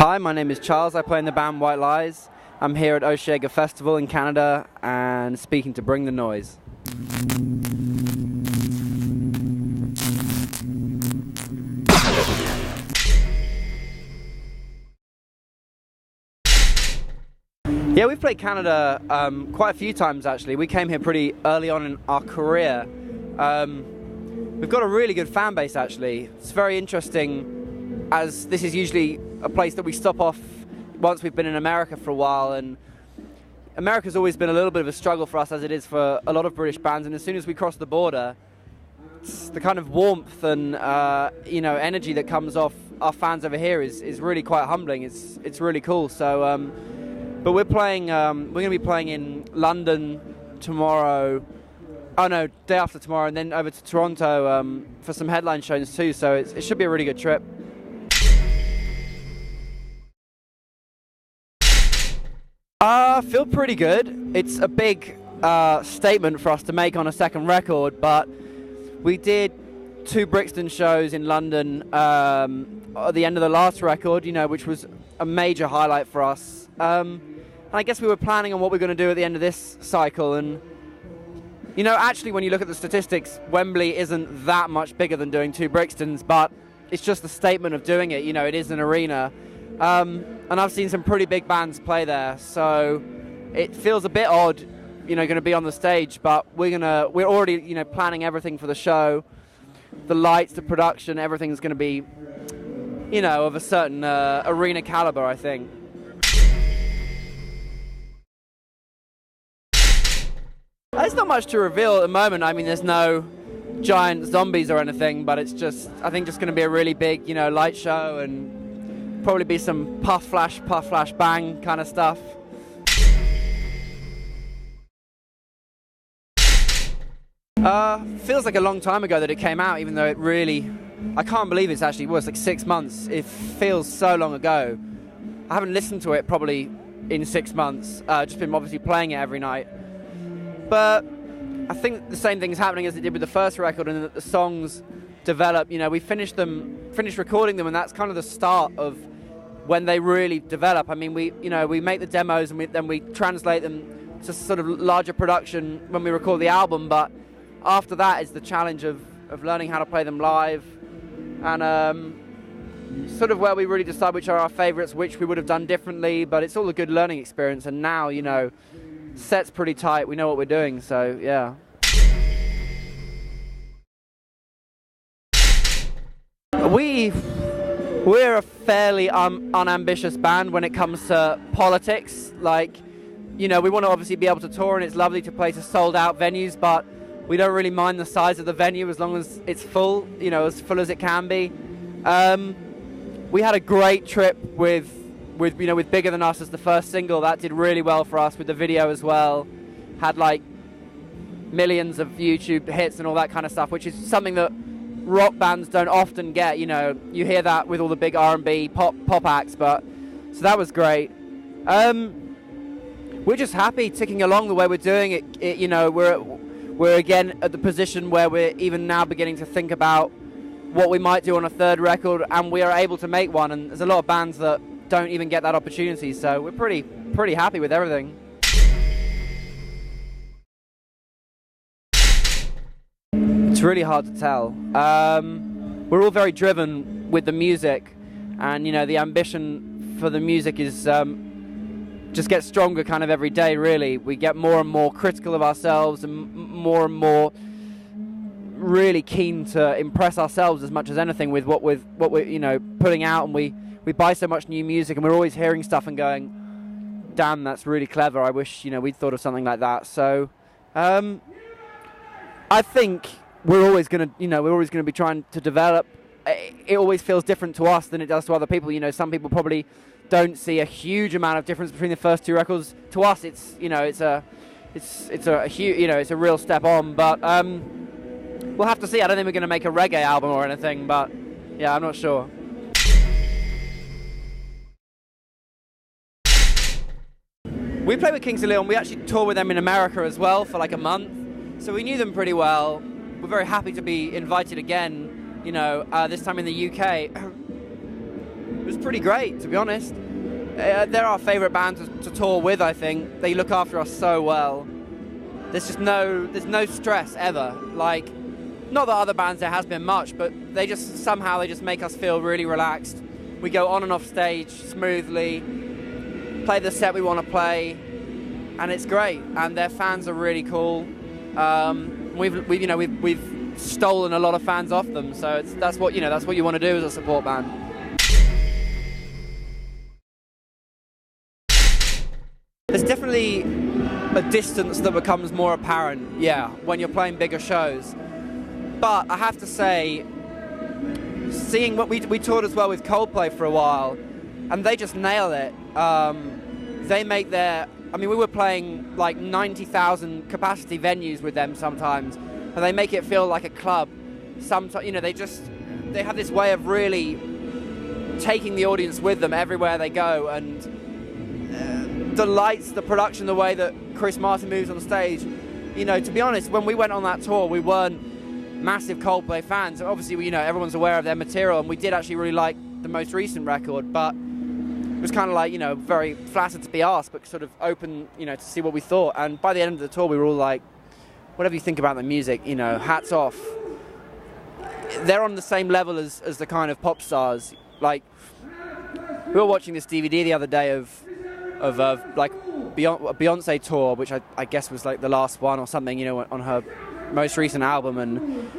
Hi, my name is Charles. I play in the band White Lies. I'm here at Osheaga Festival in Canada and speaking to Bring the Noise. Yeah, we've played Canada quite a few times actually. We came here pretty early on in our career. We've got a really good fan base actually. It's very interesting as this is usually a place that we stop off once we've been in America for a while, and America's always been a little bit of a struggle for us as it is for a lot of British bands, and as soon as we cross the border, it's the kind of warmth and energy that comes off our fans over here is really quite humbling. It's really cool. So but we're playing we're going to be playing in London tomorrow. Oh no, day after tomorrow, and then over to Toronto for some headline shows too, so it should be a really good trip. Feel pretty good. It's a big statement for us to make on a second record, but we did 2 Brixton shows in London at the end of the last record, which was a major highlight for us. And I guess we were planning on what we're going to do at the end of this cycle, and actually when you look at the statistics, Wembley isn't that much bigger than doing 2 Brixtons, but it's just the statement of doing it. It is an arena. And I've seen some pretty big bands play there, so it feels a bit odd, going to be on the stage. But we're already, planning everything for the show, the lights, the production, everything's going to be, of a certain arena caliber, I think. There's not much to reveal at the moment. I mean, there's no giant zombies or anything, but it's just, I think, just going to be a really big, light show, and probably be some puff, flash, bang kind of stuff. Feels like a long time ago that it came out, even though it really, I can't believe it's actually, like 6 months. It feels so long ago. I haven't listened to it probably in 6 months, just been obviously playing it every night. But I think the same thing's happening as it did with the first record, and that the songs develop. We finished recording them, and that's kind of the start of when they really develop. I mean, we make the demos, and then we translate them to sort of larger production when we record the album. But after that is the challenge of learning how to play them live, and sort of where we really decide which are our favorites, which we would have done differently. But it's all a good learning experience, and now set's pretty tight. We know what we're doing, so yeah. We're a fairly unambitious band when it comes to politics. Like, we want to obviously be able to tour, and it's lovely to play to sold-out venues, but we don't really mind the size of the venue as long as it's full, as full as it can be. We had a great trip with Bigger Than Us as the first single. That did really well for us, with the video as well. Had like millions of YouTube hits and all that kind of stuff, which is something that rock bands don't often get. You hear that with all the big R&B pop acts, but so that was great. We're just happy ticking along the way we're doing it. We're again at the position where we're even now beginning to think about what we might do on a third record, and we are able to make one, and there's a lot of bands that don't even get that opportunity, so we're pretty happy with everything. It's really hard to tell. We're all very driven with the music, and the ambition for the music is just gets stronger kind of every day. Really, we get more and more critical of ourselves, and more really keen to impress ourselves as much as anything with what we're putting out, and we buy so much new music, and we're always hearing stuff and going, damn, that's really clever, I wish we'd thought of something like that. So I think we're always going to be trying to develop. It always feels different to us than it does to other people. Some people probably don't see a huge amount of difference between the first 2 records. To us, it's a real step on. But we'll have to see. I don't think we're going to make a reggae album or anything, but yeah, I'm not sure. We played with Kings of Leon. We actually toured with them in America as well for like a month, so we knew them pretty well. We're very happy to be invited again, this time in the UK. was pretty great, to be honest. They're our favourite band to tour with, I think. They look after us so well. There's no stress ever. Like, not that other bands there has been much, but they just make us feel really relaxed. We go on and off stage smoothly, play the set we want to play, and it's great. And their fans are really cool. We've stolen a lot of fans off them, so that's what you want to do as a support band. There's definitely a distance that becomes more apparent, yeah, when you're playing bigger shows. But I have to say, seeing what we toured as well with Coldplay for a while, and they just nail it. They make we were playing like 90,000 capacity venues with them sometimes, and they make it feel like a club. Sometimes, they have this way of really taking the audience with them everywhere they go, and the lights, the production, the way that Chris Martin moves on stage. To be honest, when we went on that tour, we weren't massive Coldplay fans. Obviously, everyone's aware of their material, and we did actually really like the most recent record, but it was kind of like, very flattered to be asked, but sort of open, to see what we thought. And by the end of the tour, we were all like, whatever you think about the music, hats off. They're on the same level as the kind of pop stars. Like, we were watching this DVD the other day of like a Beyonce tour, which I guess was like the last one or something, on her most recent album, and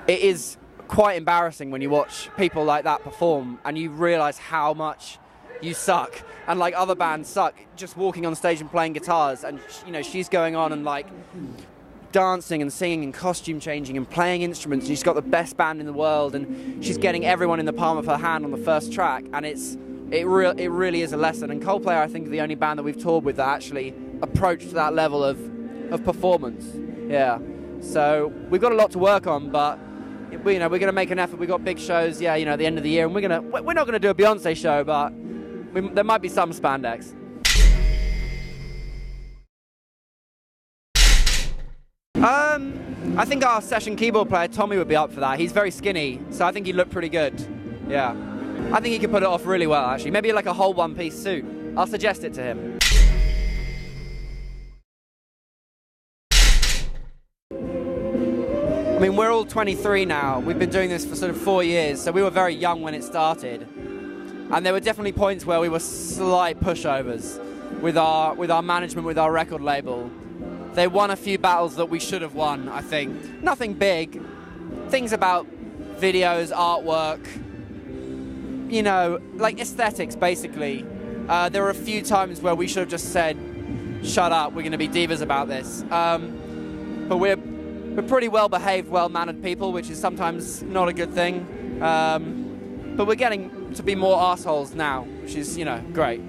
it is quite embarrassing when you watch people like that perform and you realise how much you suck, and like other bands suck just walking on stage and playing guitars, and she's going on and like dancing and singing and costume changing and playing instruments, and she's got the best band in the world, and she's getting everyone in the palm of her hand on the first track, and it really is a lesson. And Coldplay, I think, are the only band that we've toured with that actually approached that level of performance. Yeah, so we've got a lot to work on, but we're going to make an effort. We've got big shows, at the end of the year, and we're not going to do a Beyonce show, but there might be some spandex. I think our session keyboard player Tommy would be up for that. He's very skinny, so I think he'd look pretty good. Yeah, I think he could put it off really well, actually. Maybe like a whole one-piece suit. I'll suggest it to him. I mean, we're all 23 now. We've been doing this for sort of 4 years, so we were very young when it started. And there were definitely points where we were slight pushovers with our management, with our record label. They won a few battles that we should have won, I think. Nothing big. Things about videos, artwork, like aesthetics, basically. There were a few times where we should have just said, shut up, we're going to be divas about this. But we're pretty well-behaved, well-mannered people, which is sometimes not a good thing. But we're getting to be more arseholes now, which is, great.